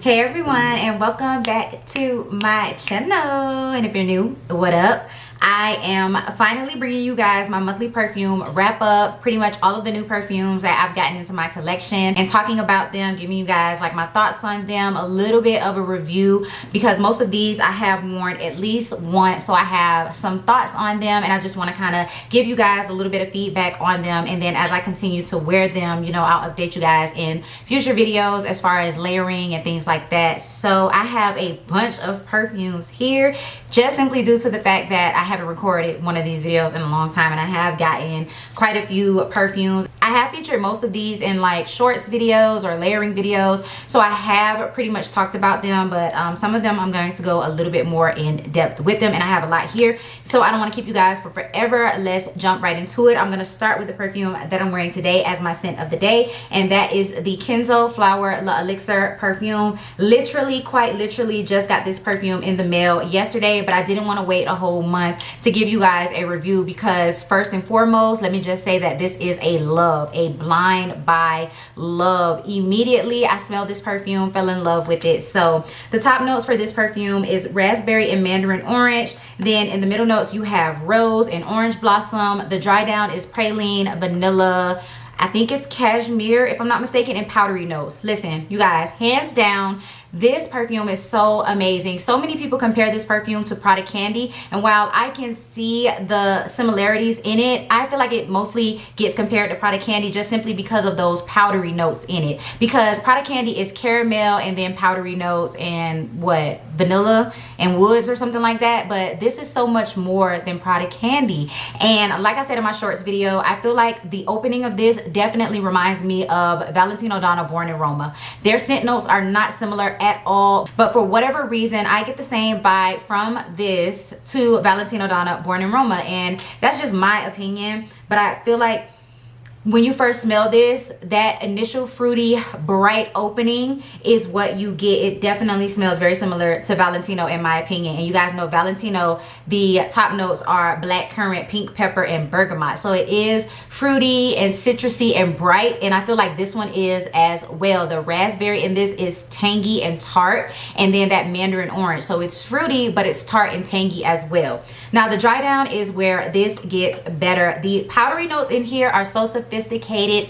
Hey everyone, and welcome back to my channel. And if you're new, what up? I am finally bringing you guys my monthly perfume wrap up, pretty much all of the new perfumes that I've gotten into my collection, and talking about them, giving you guys like my thoughts on them, a little bit of a review, because most of these I have worn at least once, so I have some thoughts on them, and I just want to kind of give you guys a little bit of feedback on them. And then as I continue to wear them, you know, I'll update you guys in future videos as far as layering and things like that. So I have a bunch of perfumes here, just simply due to the fact that I haven't recorded one of these videos in a long time, and I have gotten quite a few perfumes. I have featured most of these in like shorts videos or layering videos, so I have pretty much talked about them, but some of them I'm going to go a little bit more in depth with them, and I have a lot here, so I don't want to keep you guys for forever. Let's jump right into it. I'm going to start with the perfume that I'm wearing today as my scent of the day, and that is the Kenzo Flower Elixir perfume. Literally, quite literally, just got this perfume in the mail yesterday, but I didn't want to wait a whole month to give you guys a review, because first and foremost, let me just say that this is a love, a blind buy love. Immediately I smelled this perfume, fell in love with it. So the top notes for this perfume is raspberry and mandarin orange. Then in the middle notes you have rose and orange blossom. The dry down is praline, vanilla, I think it's cashmere if I'm not mistaken, and powdery notes. Listen, you guys, hands down, this perfume is so amazing. So many people compare this perfume to Prada Candy, and while I can see the similarities in it, I feel like it mostly gets compared to Prada Candy just simply because of those powdery notes in it. Because Prada Candy is caramel and then powdery notes and what, vanilla and woods or something like that, but this is so much more than Prada Candy. And like I said in my shorts video, I feel like the opening of this definitely reminds me of Valentino Donna Born in Roma. Their scent notes are not similar at all, but for whatever reason I get the same vibe from this to Valentino Donna Born in Roma, and that's just my opinion. But I feel like when you first smell this, that initial fruity bright opening is what you get. It definitely smells very similar to Valentino in my opinion. And you guys know Valentino, the top notes are black currant, pink pepper, and bergamot. So it is fruity and citrusy and bright, and I feel like this one is as well. The raspberry in this is tangy and tart, and then that mandarin orange. So it's fruity, but it's tart and tangy as well. Now the dry down is where this gets better. The powdery notes in here are so sophisticated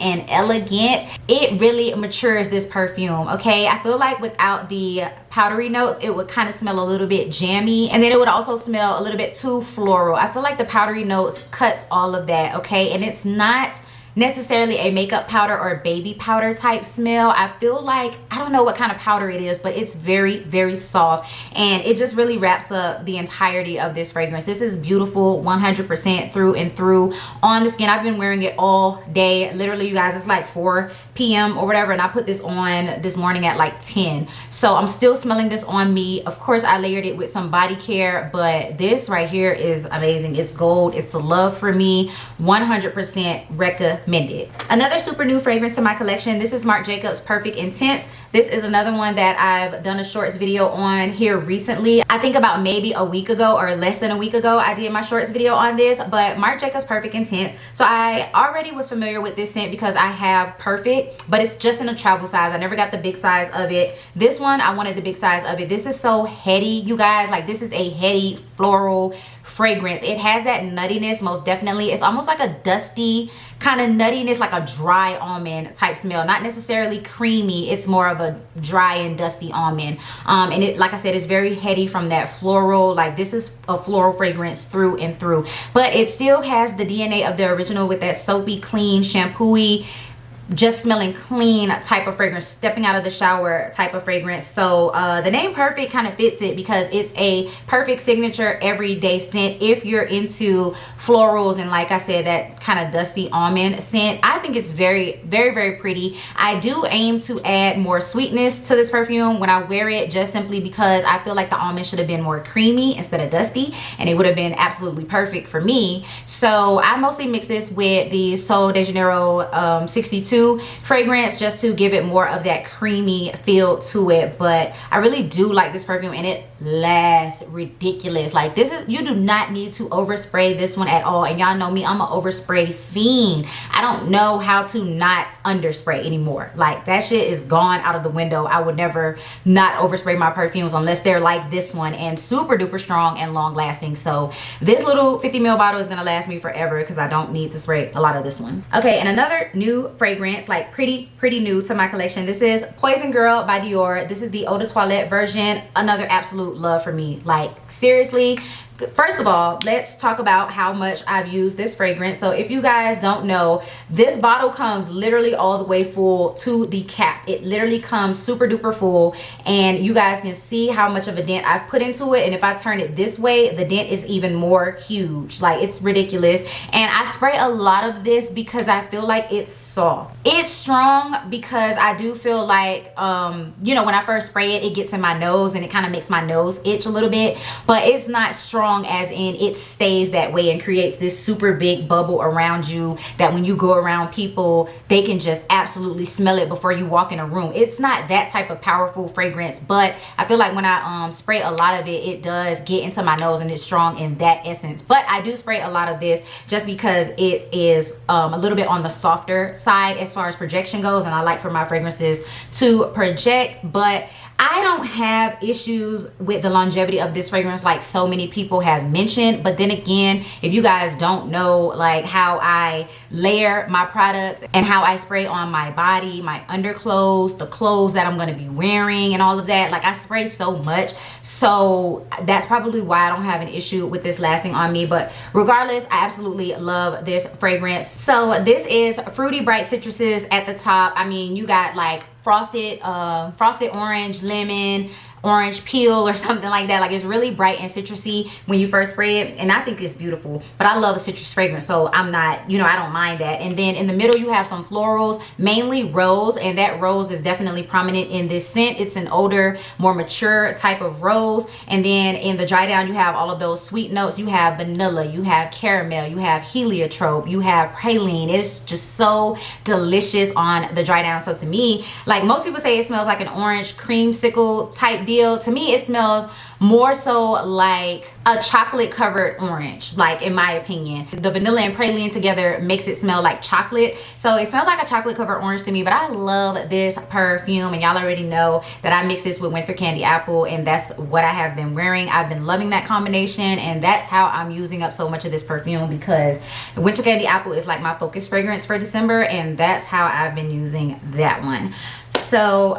and elegant. It really matures this perfume, okay? I feel like without the powdery notes it would kind of smell a little bit jammy, and then it would also smell a little bit too floral. I feel like the powdery notes cuts all of that, okay? And it's not necessarily a makeup powder or a baby powder type smell. I feel like, I don't know what kind of powder it is, but it's very, very soft, and it just really wraps up the entirety of this fragrance. This is beautiful 100% through and through on the skin. I've been wearing it all day. Literally, you guys, it's like 4 p.m. or whatever, and I put this on this morning at like 10. So I'm still smelling this on me. Of course, I layered it with some body care, but this right here is amazing. It's gold. It's a love for me. 100% recommended. Another super new fragrance to my collection. This is Marc Jacobs Perfect Intense. This is another one that I've done a shorts video on here recently. I think about maybe a week ago or less than a week ago I did my shorts video on this, but Marc Jacobs Perfect Intense. So I already was familiar with this scent because I have Perfect, but it's just in a travel size. I never got the big size of it. This one, I wanted the big size of it. This is so heady, you guys. Like, this is a heady floral fragrance. It has that nuttiness, most definitely. It's almost like a dusty kind of nuttiness, like a dry almond type smell. Not necessarily creamy, it's more of a dry and dusty almond. And it, like I said, is very heady from that floral. Like, this is a floral fragrance through and through, but it still has the DNA of the original with that soapy, clean, shampoo-y, just smelling clean type of fragrance, stepping out of the shower type of fragrance. So the name Perfect kind of fits it, because it's a perfect signature everyday scent if you're into florals and, like I said, that kind of dusty almond scent. I think it's very, very, very pretty. I do aim to add more sweetness to this perfume when I wear it, just simply because I feel like the almond should have been more creamy instead of dusty, and it would have been absolutely perfect for me. So I mostly mix this with the Sol de Janeiro 62 fragrance just to give it more of that creamy feel to it. But I really do like this perfume, and it lasts ridiculous. Like this is, you do not need to overspray this one at all. And y'all know me, I'm an overspray fiend. I don't know how to not underspray anymore. Like that shit is gone out of the window. I would never not overspray my perfumes unless they're like this one and super duper strong and long lasting. So this little 50 ml bottle is gonna last me forever because I don't need to spray a lot of this one. Okay, and another new fragrance, like pretty new to my collection. This is Poison Girl by Dior. This is the Eau de Toilette version. Another absolute love for me. Like seriously, first of all, let's talk about how much I've used this fragrance. So if you guys don't know, this bottle comes literally all the way full to the cap. It literally comes super duper full, and you guys can see how much of a dent I've put into it. And if I turn it this way, the dent is even more huge. Like it's ridiculous. And I spray a lot of this because I feel like it's soft. It's strong because I do feel like you know, when I first spray it, it gets in my nose and it kind of makes my nose itch a little bit, but it's not strong as in it stays that way and creates this super big bubble around you that when you go around people, they can just absolutely smell it before you walk in a room. It's not that type of powerful fragrance, but I feel like when I spray a lot of it, it does get into my nose and it's strong in that essence. But I do spray a lot of this just because it is a little bit on the softer side as far as projection goes, and I like for my fragrances to project. But I don't have issues with the longevity of this fragrance like so many people have mentioned. But then again, if you guys don't know like how I layer my products and how I spray on my body, my underclothes, the clothes that I'm going to be wearing and all of that, like I spray so much, so that's probably why I don't have an issue with this lasting on me. But regardless, I absolutely love this fragrance. So this is fruity bright citruses at the top. I mean, you got like frosted orange, lemon, orange peel or something like that. Like it's really bright and citrusy when you first spray it, and I think it's beautiful. But I love a citrus fragrance, so I'm not, you know, I don't mind that. And then in the middle you have some florals, mainly rose, and that rose is definitely prominent in this scent. It's an older, more mature type of rose. And then in the dry down you have all of those sweet notes. You have vanilla, you have caramel, you have heliotrope, you have praline. It's just so delicious on the dry down. So to me, like most people say it smells like an orange creamsicle type deal. To me, it smells more so like a chocolate covered orange, like in my opinion. The vanilla and praline together makes it smell like chocolate, so it smells like a chocolate covered orange to me. But I love this perfume, and y'all already know that I mix this with winter candy apple, and that's what I have been wearing. I've been loving that combination, and that's how I'm using up so much of this perfume, because the winter candy apple is like my focus fragrance for December, and that's how I've been using that one. So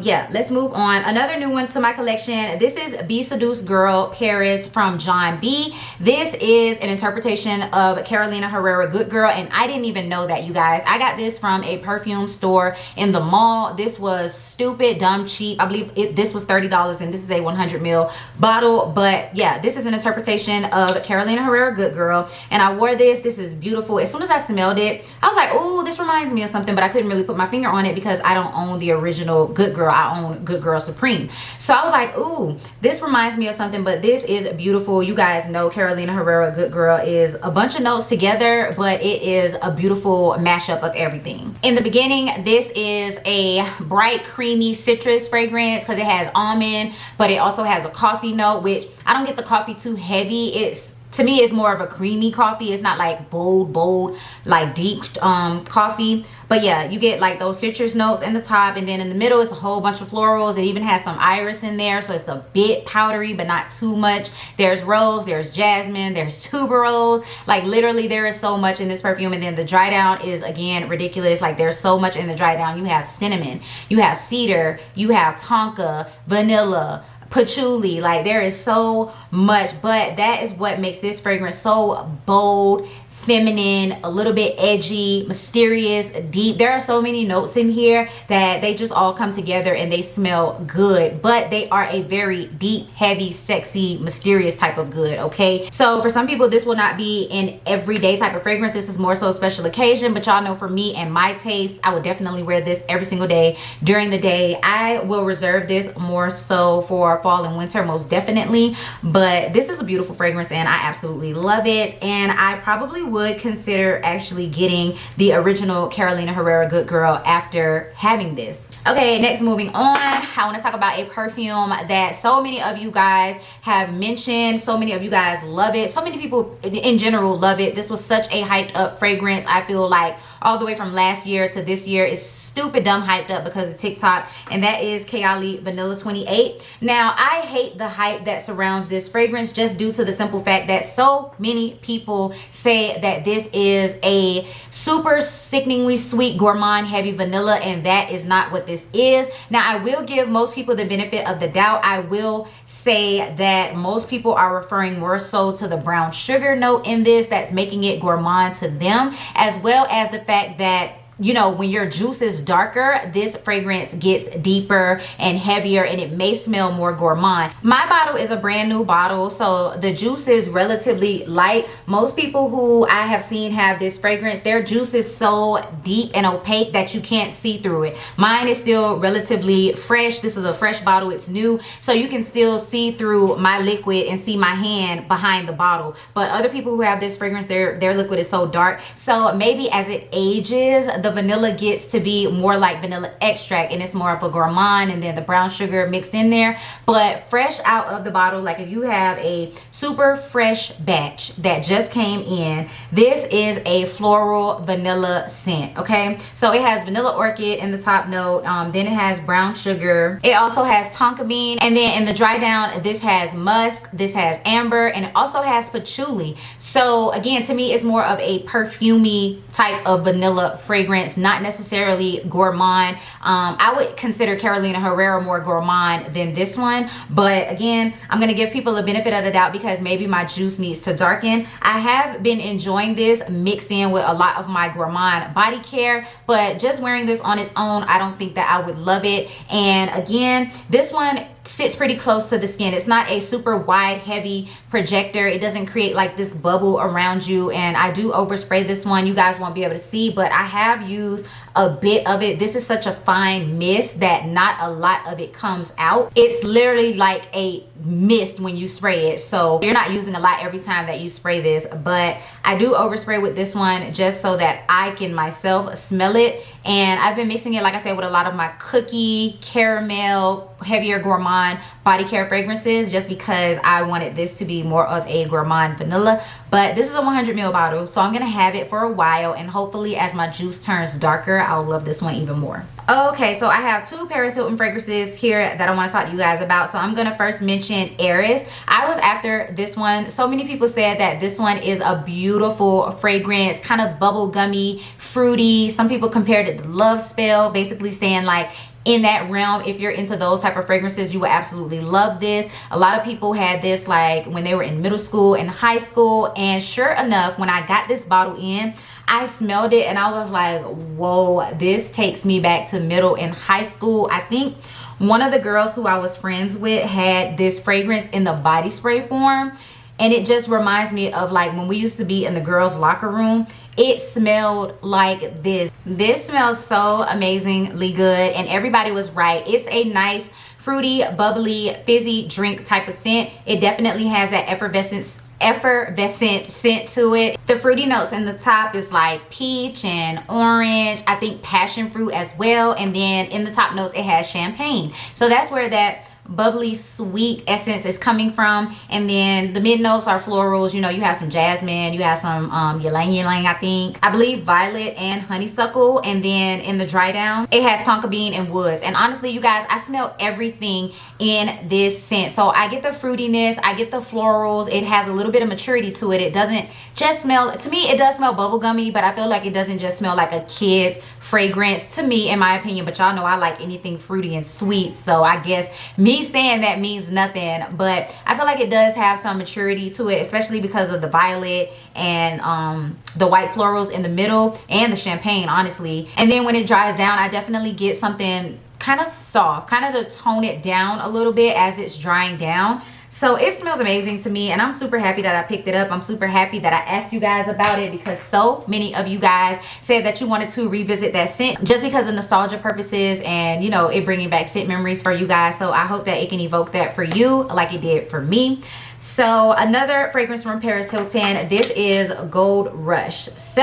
yeah, let's move on. Another new one to my collection. This is Be Seduced Girl Paris from John B. This is an interpretation of Carolina Herrera Good Girl, and I didn't even know that, you guys. I got this from a perfume store in the mall. This was stupid dumb cheap. I believe this was $30, and this is a 100 ml bottle. But yeah, this is an interpretation of Carolina Herrera Good Girl, and I wore this. This is beautiful. As soon as I smelled it, I was like, oh, this reminds me of something, but I couldn't really put my finger on it because I don't own the original Good Girl. I own Good Girl Supreme. So I was like, ooh, this reminds me of something. But this is beautiful. You guys know Carolina Herrera Good Girl is a bunch of notes together, but it is a beautiful mashup of everything. In the beginning, this is a bright creamy citrus fragrance because it has almond, but it also has a coffee note, which I don't get the coffee too heavy. It's, to me, it's more of a creamy coffee. It's not like bold, like deep coffee. But yeah, you get like those citrus notes in the top, and then in the middle it's a whole bunch of florals. It even has some iris in there, so it's a bit powdery but not too much. There's rose, there's jasmine, there's tuberose. Like literally there is so much in this perfume. And then the dry down is again ridiculous. Like there's so much in the dry down. You have cinnamon, you have cedar, you have tonka, vanilla, patchouli. Like there is so much, but that is what makes this fragrance so bold, feminine, a little bit edgy, mysterious, deep. There are so many notes in here that they just all come together and they smell good, but they are a very deep, heavy, sexy, mysterious type of good. Okay, so for some people this will not be an everyday type of fragrance. This is more so special occasion, but y'all know for me and my taste, I would definitely wear this every single day during the day. I will reserve this more so for fall and winter, most definitely, but this is a beautiful fragrance and I absolutely love it. And I probably would consider actually getting the original Carolina Herrera Good Girl after having this. Okay, next, moving on, I want to talk about a perfume that so many of you guys have mentioned. So many of you guys love it. So many people in general love it. This was such a hyped up fragrance. I feel like all the way from last year to this year is stupid dumb hyped up because of TikTok, and that is Kayali Vanilla 28. Now, I hate the hype that surrounds this fragrance just due to the simple fact that so many people say that this is a super sickeningly sweet gourmand heavy vanilla, and that is not what this is. Now, I will give most people the benefit of the doubt. I will say that most people are referring more so to the brown sugar note in this that's making it gourmand to them, as well as the fact that, you know, when your juice is darker, this fragrance gets deeper and heavier, and it may smell more gourmand. My bottle is a brand new bottle, so the juice is relatively light. Most people who I have seen have this fragrance, their juice is so deep and opaque that you can't see through it. Mine is still relatively fresh. This is a fresh bottle, it's new, so you can still see through my liquid and see my hand behind the bottle. But other people who have this fragrance, their liquid is so dark, so maybe as it ages, the vanilla gets to be more like vanilla extract, and it's more of a gourmand, and then the brown sugar mixed in there. But fresh out of the bottle, like if you have a super fresh batch that just came in, this is a floral vanilla scent. Okay, so it has vanilla orchid in the top note, then it has brown sugar, it also has tonka bean, and then in the dry down this has musk, this has amber, and it also has patchouli. So again, to me, it's more of a perfumey type of vanilla fragrance, not necessarily gourmand. I would consider Carolina Herrera more gourmand than this one, but again, I'm gonna give people a benefit of the doubt because maybe my juice needs to darken. I have been enjoying this mixed in with a lot of my gourmand body care, but just wearing this on its own, I don't think that I would love it. And again, this one sits pretty close to the skin. It's not a super wide heavy projector. It doesn't create like this bubble around you, and I do overspray this one. You guys won't be able to see, but I have used a bit of it. This is such a fine mist that not a lot of it comes out. It's literally like a mist when you spray it, so you're not using a lot every time that you spray this. But I do overspray with this one just so that I can myself smell it, and I've been mixing it, like I said, with a lot of my cookie, caramel, heavier gourmand body care fragrances, just because I wanted this to be more of a gourmand vanilla. But this is a 100 ml bottle, so I'm gonna have it for a while, and hopefully as my juice turns darker, I'll love this one even more. Okay, so I have two Paris Hilton fragrances here that I want to talk to you guys about. So I'm gonna first mention Aris. I was after this one. So many people said that this one is a beautiful fragrance, kind of bubblegummy, fruity. Some people compared it to Love Spell, basically saying like, in that realm, if you're into those type of fragrances, you will absolutely love this. A lot of people had this like when they were in middle school and high school, and sure enough, when I got this bottle in, I smelled it and I was like, whoa, this takes me back to middle and high school. I think one of the girls who I was friends with had this fragrance in the body spray form, and it just reminds me of like when we used to be in the girls' locker room. It smelled like this. This smells so amazingly good, and everybody was right. It's a nice, fruity, bubbly, fizzy drink type of scent. It definitely has that effervescent scent to it. The fruity notes in the top is like peach and orange, I think passion fruit as well, and then in the top notes it has champagne. So that's where that bubbly sweet essence is coming from. And then the mid notes are florals. You know, you have some jasmine, you have some ylang ylang, I believe violet and honeysuckle. And then in the dry down it has tonka bean and woods. And honestly, you guys, I smell everything in this scent. So I get the fruitiness, I get the florals, it has a little bit of maturity to it. It doesn't just smell, to me it does smell bubblegummy, but I feel like it doesn't just smell like a kid's fragrance to me, in my opinion. But y'all know I like anything fruity and sweet, so I guess me saying that means nothing. But I feel like it does have some maturity to it, especially because of the violet and the white florals in the middle and the champagne, honestly. And then when it dries down, I definitely get something kind of soft, kind of to tone it down a little bit as it's drying down. So it smells amazing to me, and I'm super happy that I picked it up. I'm super happy that I asked you guys about it, because so many of you guys said that you wanted to revisit that scent just because of nostalgia purposes, and you know, it bringing back scent memories for you guys. So I hope that it can evoke that for you like it did for me. So another fragrance from Paris Hilton, this is Gold Rush. So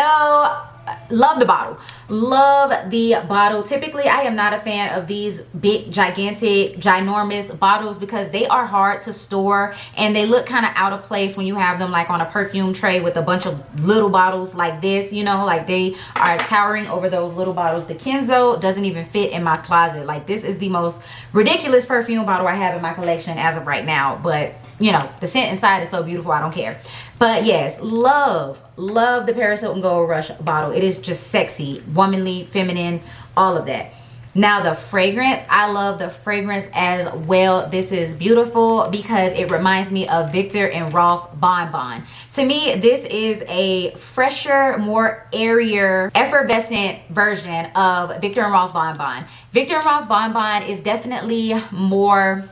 love the bottle, love the bottle. Typically I am not a fan of these big gigantic ginormous bottles because they are hard to store and they look kind of out of place when you have them like on a perfume tray with a bunch of little bottles like this, you know, like they are towering over those little bottles. The Kenzo doesn't even fit in my closet. Like this is the most ridiculous perfume bottle I have in my collection as of right now, but you know, the scent inside is so beautiful, I don't care. But yes, love the Paris Hilton Gold Rush bottle. It is just sexy, womanly, feminine, all of that. Now the fragrance, I love the fragrance as well. This is beautiful because it reminds me of Viktor and Rolf Bon Bon. To me, this is a fresher, more airier, effervescent version of Viktor and Rolf Bon Bon. Viktor and Rolf Bon Bon is definitely more,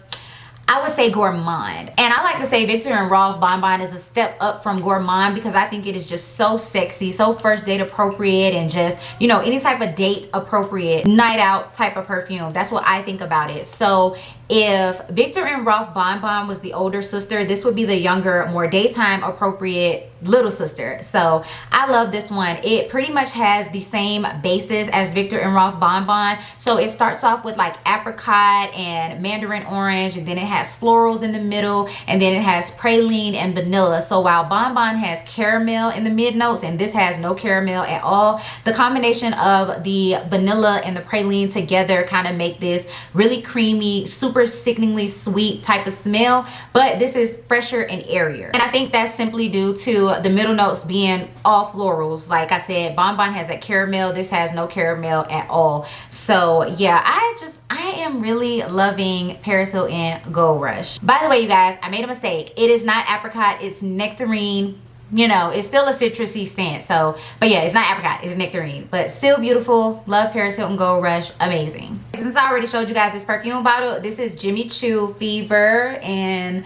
I would say, gourmand. And I like to say Viktor and Rolf Bon Bon is a step up from gourmand because I think it is just so sexy, so first date appropriate, and just, you know, any type of date appropriate, night out type of perfume. That's what I think about it. So if Viktor and Rolf Bon Bon was the older sister, this would be the younger, more daytime appropriate little sister. So I love this one. It pretty much has the same basis as Viktor and Rolf Bon Bon. So it starts off with like apricot and mandarin orange, and then it has florals in the middle, and then it has praline and vanilla. So while Bon Bon has caramel in the mid notes and this has no caramel at all, the combination of the vanilla and the praline together kind of make this really creamy, super sickeningly sweet type of smell, but this is fresher and airier. And I think that's simply due to the middle notes being all florals. Like I said, Bon Bon has that caramel, this has no caramel at all. So yeah, I am really loving Paris Hilton Gold Rush. By the way, you guys, I made a mistake. It is not apricot, it's nectarine. You know, it's still a citrusy scent. So, but yeah, it's not apricot, it's nectarine, but still beautiful. Love Paris Hilton Gold Rush, amazing. Since I already showed you guys this perfume bottle, this is Jimmy Choo Fever, and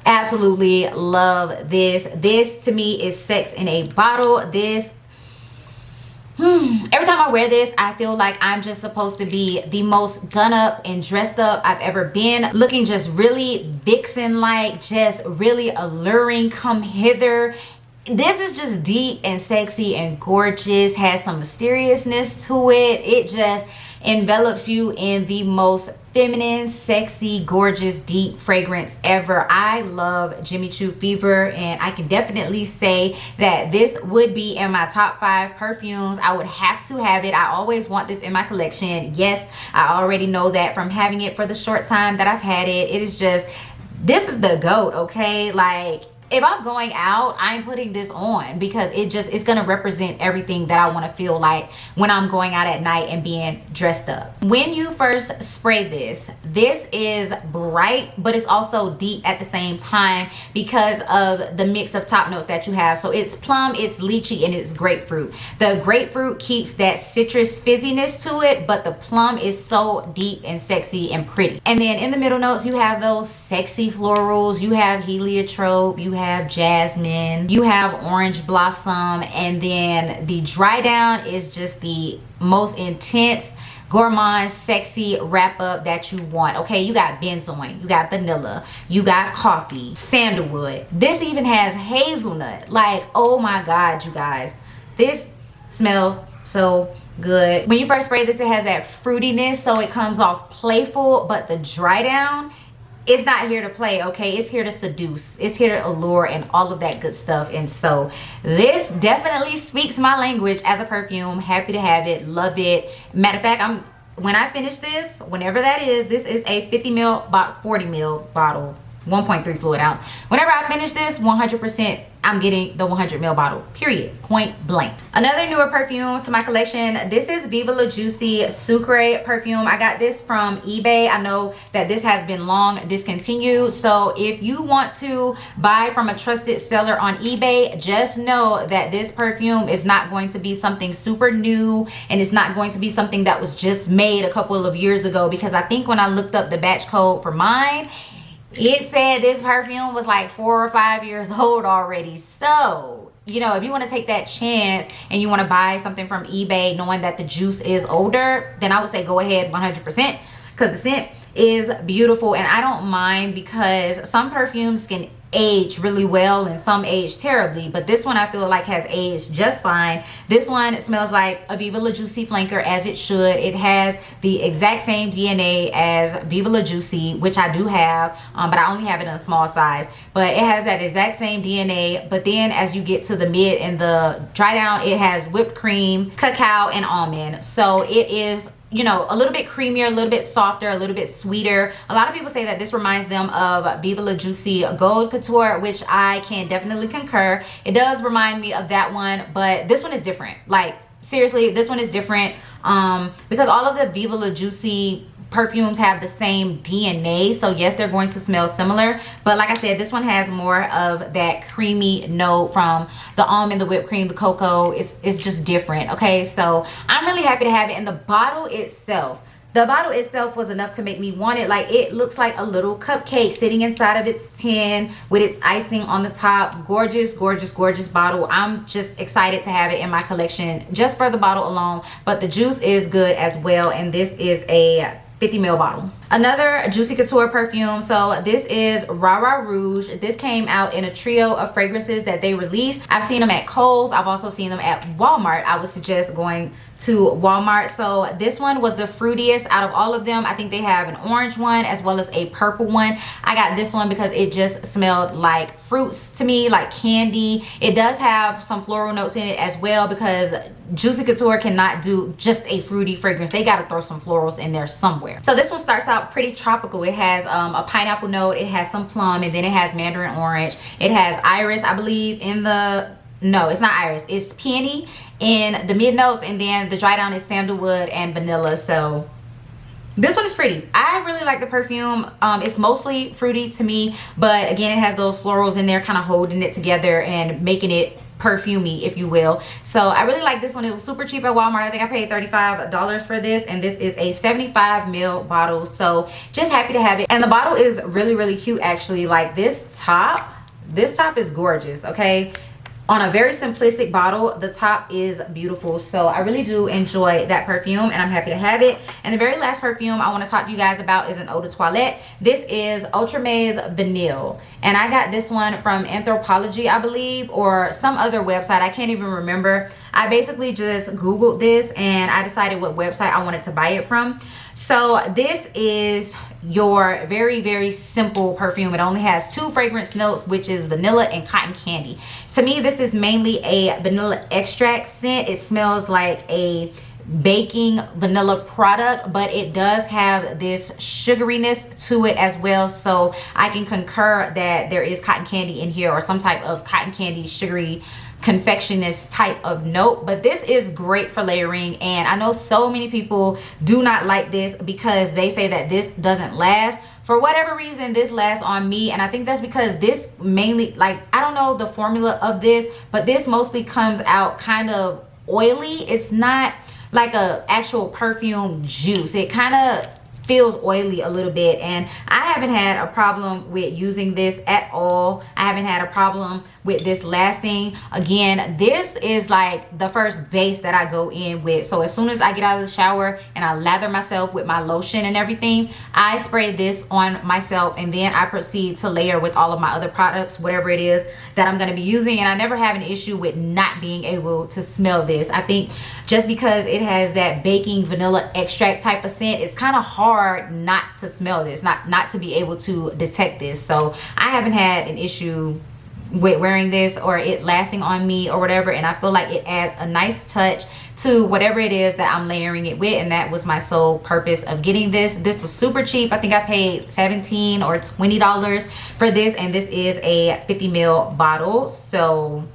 absolutely love this. This to me is sex in a bottle. This, every time I wear this, I feel like I'm just supposed to be the most done up and dressed up I've ever been, looking just really vixen like, just really alluring, come hither. This is just deep and sexy and gorgeous, has some mysteriousness to it. It just envelops you in the most feminine, sexy, gorgeous, deep fragrance ever. I love Jimmy Choo Fever, and I can definitely say that this would be in my top 5 perfumes. I would have to have it. I always want this in my collection. Yes, I already know that from having it for the short time that I've had it. It is just, this is the GOAT, okay? Like, if I'm going out, I'm putting this on because it's gonna represent everything that I want to feel like when I'm going out at night and being dressed up. When you first spray this is bright, but it's also deep at the same time because of the mix of top notes that you have. So it's plum, it's lychee, and it's grapefruit. The grapefruit keeps that citrus fizziness to it, but the plum is so deep and sexy and pretty. And then in the middle notes, you have those sexy florals. You have heliotrope, you have jasmine, you have orange blossom, and then the dry down is just the most intense gourmand sexy wrap up that you want. Okay, you got benzoin, you got vanilla, you got coffee, sandalwood. This even has hazelnut. Like, oh my god, you guys, this smells so good. When you first spray this, it has that fruitiness, so it comes off playful, but the dry down, it's not here to play, okay? It's here to seduce, it's here to allure, and all of that good stuff. And so this definitely speaks my language as a perfume. Happy to have it, love it. Matter of fact, when I finish this, whenever that is, this is a 50 ml, 40 ml bottle, 1.3 fluid ounce. Whenever I finish this, 100% I'm getting the 100 ml bottle, period, point blank. Another newer perfume to my collection, this is Viva La Juicy Sucre perfume. I got this from eBay. I know that this has been long discontinued, so if you want to buy from a trusted seller on eBay, just know that this perfume is not going to be something super new, and it's not going to be something that was just made a couple of years ago, because I think when I looked up the batch code for mine, it said this perfume was like 4 or 5 years old already. So, you know, if you want to take that chance and you want to buy something from eBay knowing that the juice is older, then I would say go ahead 100%, because the scent is beautiful. And I don't mind, because some perfumes can age really well and some age terribly, but this one I feel like has aged just fine. This one smells like a Viva La Juicy flanker, as it should. It has the exact same DNA as Viva La Juicy, which I do have, but I only have it in a small size. But it has that exact same DNA, but then as you get to the mid and the dry down, it has whipped cream, cacao, and almond. So it is, you know, a little bit creamier, a little bit softer, a little bit sweeter. A lot of people say that this reminds them of Viva La Juicy Gold Couture, which I can definitely concur. It does remind me of that one, but this one is different. Like, seriously, this one is different because all of the Viva La Juicy perfumes have the same DNA, so yes, they're going to smell similar, but like I said, this one has more of that creamy note from the almond, the whipped cream, the cocoa. It's just different. Okay, so I'm really happy to have it. And the bottle itself was enough to make me want it. Like, it looks like a little cupcake sitting inside of its tin with its icing on the top. Gorgeous, gorgeous, gorgeous bottle. I'm just excited to have it in my collection just for the bottle alone, but the juice is good as well. And this is a 50 ml bottle. Another Juicy Couture perfume. So this is Rah Rah Rouge. This came out in a trio of fragrances that they released. I've seen them at Kohl's. I've also seen them at Walmart. I would suggest going to Walmart. So this one was the fruitiest out of all of them. I think they have an orange one as well as a purple one. I got this one because it just smelled like fruits to me, like candy. It does have some floral notes in it as well, because Juicy Couture cannot do just a fruity fragrance. They got to throw some florals in there somewhere. So this one starts out pretty tropical. It has a pineapple note, it has some plum, and then it has mandarin orange. It has iris, I believe, in the, no, it's not iris, it's peony in the mid notes, and then the dry down is sandalwood and vanilla. So this one is pretty. I really like the perfume. It's mostly fruity to me, but again, it has those florals in there kind of holding it together and making it perfumey, if you will. So I really like this one. It was super cheap at Walmart. I think I paid $35 for this, and this is a 75 ml bottle. So just happy to have it. And the bottle is really, really cute actually. Like, this top is gorgeous. Okay, on a very simplistic bottle, the top is beautiful. So I really do enjoy that perfume, and I'm happy to have it. And the very last perfume I want to talk to you guys about is an eau de toilette. This is Ultramaze Vanille, and I got this one from Anthropology, I believe, or some other website. I can't even remember. I basically just Googled this and I decided what website I wanted to buy it from. So this is your very, very simple perfume. It only has 2 fragrance notes, which is vanilla and cotton candy. To me, this is mainly a vanilla extract scent. It smells like a baking vanilla product, but it does have this sugariness to it as well. So I can concur that there is cotton candy in here, or some type of cotton candy sugary confectionist type of note. But this is great for layering, and I know so many people do not like this because they say that this doesn't last. For whatever reason, this lasts on me, and I think that's because this mainly, like, I don't know the formula of this, but this mostly comes out kind of oily. It's not like a actual perfume juice. It kind of feels oily a little bit, and I haven't had a problem with using this at all. I haven't had a problem with this lasting. Again, this is like the first base that I go in with. So as soon as I get out of the shower and I lather myself with my lotion and everything, I spray this on myself, and then I proceed to layer with all of my other products, whatever it is that I'm going to be using. And I never have an issue with not being able to smell this. I think just because it has that baking vanilla extract type of scent, it's kind of hard not to smell this, not to be able to detect this. So I haven't had an issue with wearing this or it lasting on me or whatever, and I feel like it adds a nice touch to whatever it is that I'm layering it with, and that was my sole purpose of getting this. This was super cheap. I think I paid $17 or $20 for this, and this is a 50 ml bottle. So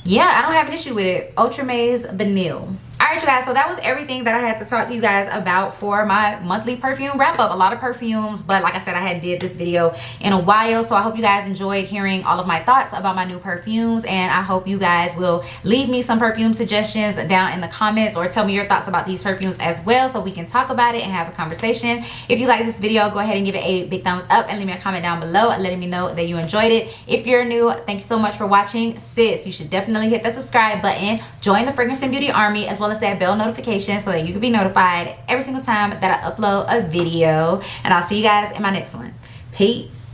yeah, I don't have an issue with it. Ultramaze Vanille. All right, you guys, so that was everything that I had to talk to you guys about for my monthly perfume wrap up. A lot of perfumes, but like I said, I hadn't did this video in a while, so I hope you guys enjoyed hearing all of my thoughts about my new perfumes, and I hope you guys will leave me some perfume suggestions down in the comments, or tell me your thoughts about these perfumes as well, so we can talk about it and have a conversation. If you like this video, go ahead and give it a big thumbs up and leave me a comment down below letting me know that you enjoyed it. If you're new, thank you so much for watching. Sis, you should definitely hit that subscribe button, join the Fragrance and Beauty Army, as well as that bell notification so that you can be notified every single time that I upload a video. And I'll see you guys in my next one. Peace.